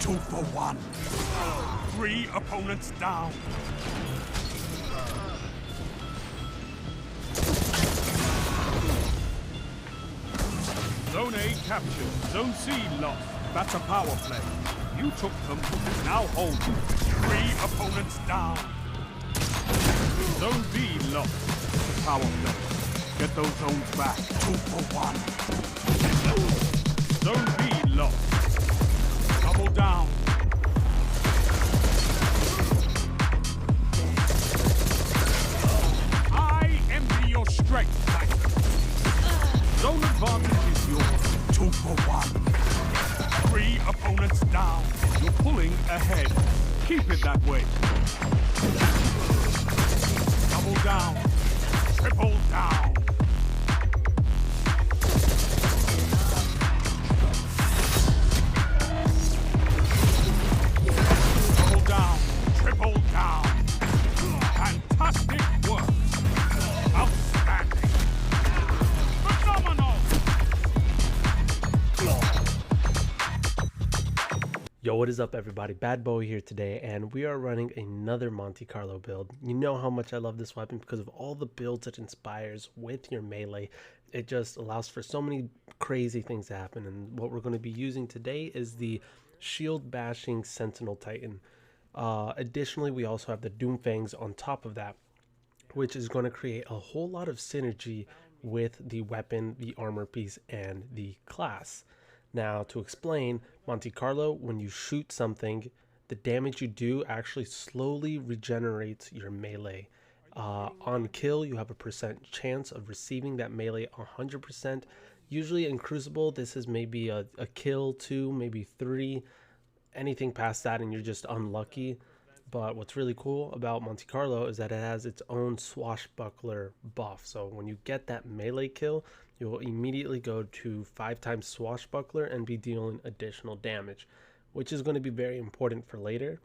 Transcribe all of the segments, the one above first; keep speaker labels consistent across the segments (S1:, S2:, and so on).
S1: 2 for 1. 3 opponents down. Zone A captured. Zone C lost. That's a power play. You took them. Now hold. 3 opponents down. Zone B lost. Power play. Get those zones back. 2 for 1. Zone B lost. Double down. I envy your strength, Tiger. Zone advantage is yours. 2 for 1. 3 opponents down. You're pulling ahead. Keep it that way. Double down. Triple down. Double down. Triple down. Fantastic work. Outstanding. Phenomenal.
S2: Yo, what is up everybody? Bad Boy here today, and we are running another Monte Carlo build. You know how much I love this weapon because of all the builds it inspires with your melee. It just allows for so many crazy things to happen, and what we're going to be using today is the shield bashing Sentinel Titan. Additionally, we also have the Doomfangs on top of that, which is going to create a whole lot of synergy with the weapon, the armor piece, and the class. Now, to explain, Monte Carlo, when you shoot something, the damage you do actually slowly regenerates your melee. On kill, you have a % chance of receiving that melee 100%. Usually in Crucible, this is maybe a kill, 2, maybe 3. Anything past that and you're just unlucky. But what's really cool about Monte Carlo is that it has its own swashbuckler buff. So when you get that melee kill, you'll immediately go to 5 times swashbuckler and be dealing additional damage, which is going to be very important for later.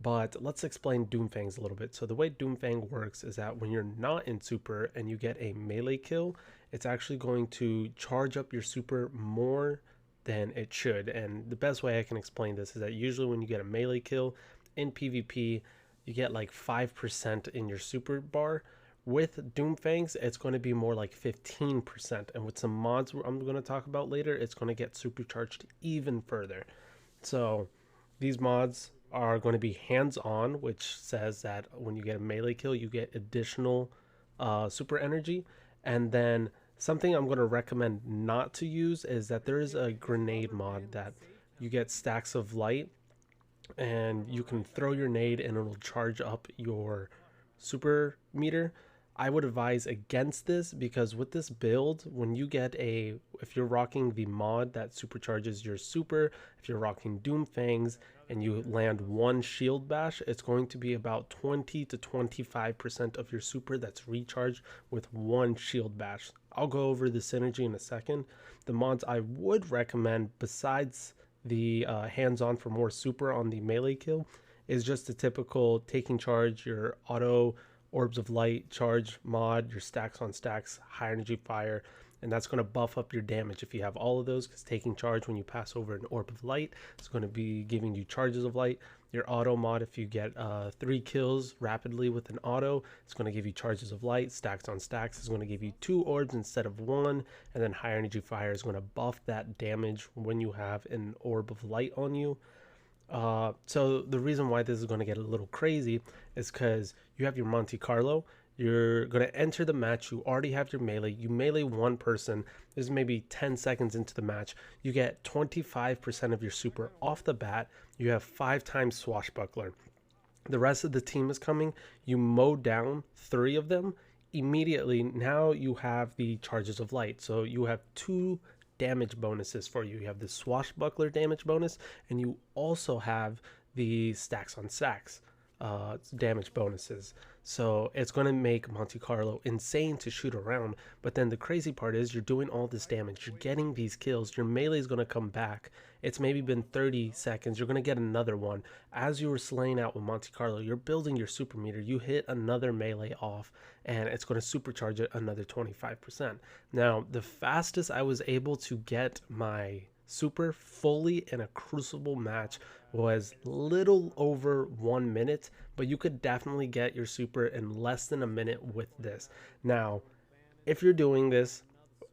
S2: But let's explain Doomfangs a little bit. So the way Doomfang works is that when you're not in super and you get a melee kill, it's actually going to charge up your super more than it should. And the best way I can explain this is that usually when you get a melee kill in PvP, you get like 5% in your super bar. With Doomfangs, it's going to be more like 15%, and with some mods I'm going to talk about later, it's going to get supercharged even further. So these mods are going to be hands-on, which says that when you get a melee kill, you get additional super energy. And then something I'm going to recommend not to use is that there is a grenade mod that you get stacks of light, and you can throw your nade and it'll charge up your super meter. I would advise against this because with this build, when you get if you're rocking the mod that supercharges your super, if you're rocking Doomfangs and you land 1 shield bash, it's going to be about 20 to 25% of your super that's recharged with 1 shield bash. I'll go over the synergy in a second. The mods I would recommend besides the hands-on for more super on the melee kill is just the typical taking charge, your auto orbs of light charge mod, your stacks on stacks, high energy fire, and that's going to buff up your damage if you have all of those, because taking charge when you pass over an orb of light is going to be giving you charges of light. Your auto mod, if you get 3 kills rapidly with an auto, it's going to give you charges of light. Stacks on stacks is going to give you 2 orbs instead of 1, and then high energy fire is going to buff that damage when you have an orb of light on you. So the reason why this is going to get a little crazy is because you have your Monte Carlo, you're going to enter the match, you already have your melee, you melee 1 person, this is maybe 10 seconds into the match, you get 25% of your super off the bat, you have 5 times swashbuckler. The rest of the team is coming, you mow down 3 of them, immediately now you have the charges of light, so you have 2 damage bonuses for you. You have the swashbuckler damage bonus, and you also have the stacks on stacks damage bonuses. So it's going to make Monte Carlo insane to shoot around, but then the crazy part is you're doing all this damage, you're getting these kills, your melee is going to come back, it's maybe been 30 seconds, you're going to get another one. As you were slaying out with Monte Carlo, you're building your super meter, you hit another melee off, and it's going to supercharge it another 25%. Now, the fastest I was able to get my super fully in a Crucible match was little over 1 minute, but you could definitely get your super in less than a minute with this. Now, if you're doing this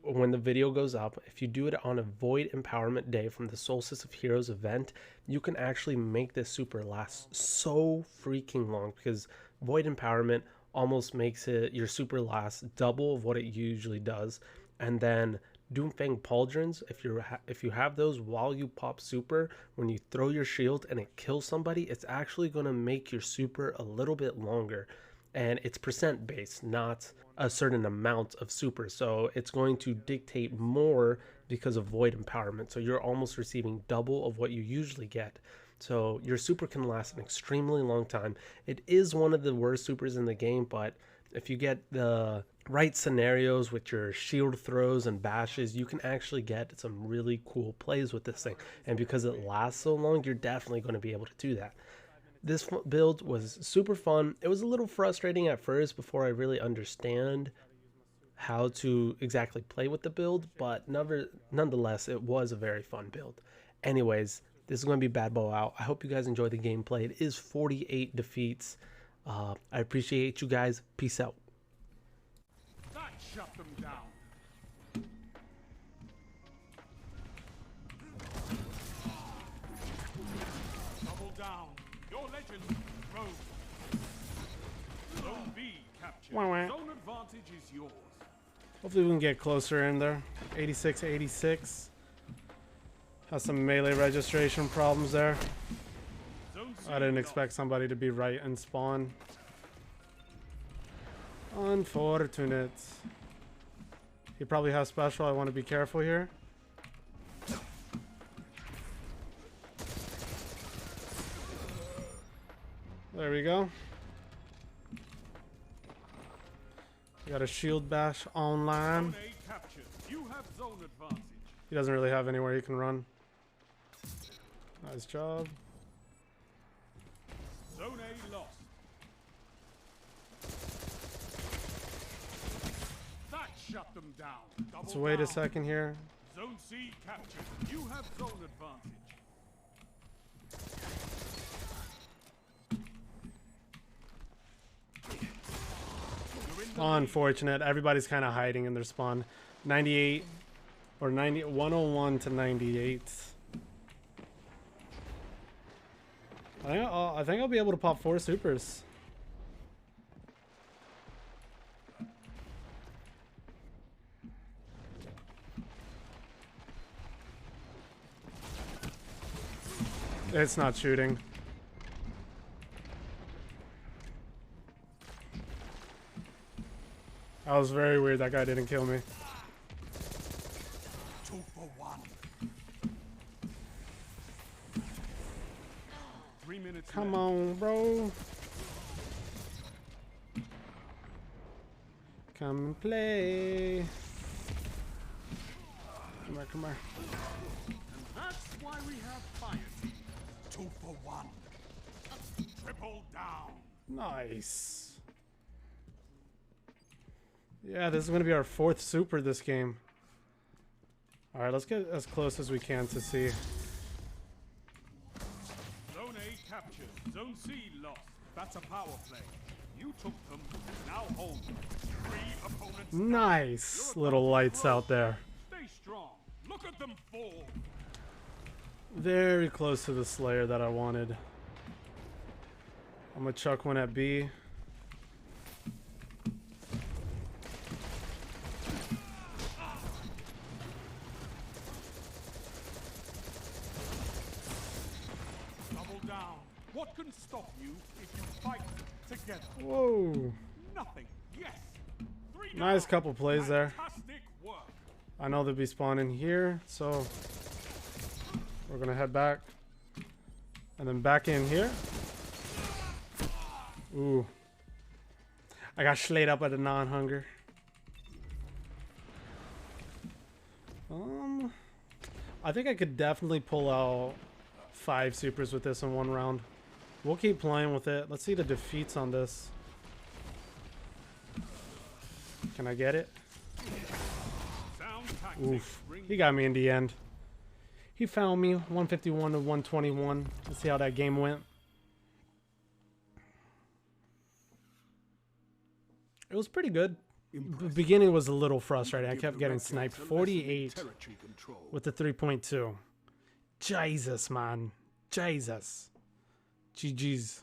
S2: when the video goes up, if you do it on a Void Empowerment Day from the Solstice of Heroes event, you can actually make this super last so freaking long, because Void Empowerment almost makes it your super last double of what it usually does. And then Doomfang Pauldrons, if you have those while you pop super, when you throw your shield and it kills somebody, it's actually going to make your super a little bit longer. And it's percent based, not a certain amount of super. So it's going to dictate more because of Void Empowerment. So you're almost receiving double of what you usually get. So your super can last an extremely long time. It is one of the worst supers in the game, but if you get the right scenarios with your shield throws and bashes, you can actually get some really cool plays with this thing. And because it lasts so long, you're definitely going to be able to do that. This build was super fun. It was a little frustrating at first before I really understand how to exactly play with the build, but nonetheless, it was a very fun build. Anyways, this is going to be Bad Bow out. I hope you guys enjoy the gameplay. It is 48 defeats. I appreciate you guys. Peace out.
S1: That shut them down. Double down. Your legend rose. Zone B captured. Zone advantage is yours.
S3: Hopefully we can get closer in there. 86. Has some melee registration problems there. I didn't expect somebody to be right and spawn. Unfortunate. He probably has special. I want to be careful here. There we go. We got a shield bash online.
S1: You have zone advantage.
S3: He doesn't really have anywhere he can run. Nice job.
S1: Zone A lost. That shut them down.
S3: Let's wait a second here.
S1: Zone C captured. You have zone advantage.
S3: Unfortunate. Everybody's kind of hiding in their spawn. 98 or 90, 101 to 98. I think I'll be able to pop 4 supers. It's not shooting. That was very weird. That guy didn't kill me.
S1: 2 for 1. 3 minutes.
S3: Come on, bro. Come and play. Come here, come here.
S1: And that's why we have fire teams. 2 for 1. Triple down.
S3: Nice. Yeah, this is going to be our 4th super this game. Alright, let's get as close as we can to see.
S1: Zone A captured. Zone C lost. That's a power play. You took them. Now hold them. 3 opponents.
S3: Nice little lights out there.
S1: Stay strong. Look at them fall.
S3: Very close to the Slayer that I wanted. I'm going to chuck one at B.
S1: What can stop you if you fight together?
S3: Whoa.
S1: Nothing. Yes. 3
S3: Nice
S1: down.
S3: couple plays there.
S1: Fantastic work.
S3: I know they'll be spawning here, so we're going to head back. And then back in here. Ooh. I got slayed up at a non-hunger. I think I could definitely pull out 5 supers with this in 1 round. We'll keep playing with it. Let's see the defeats on this. Can I get it? Oof. He got me in the end. He found me 151 to 121. Let's see how that game went. It was pretty good. The beginning was a little frustrating. I kept getting sniped. 48 with the 3.2. Jesus, man. Jesus. GG's.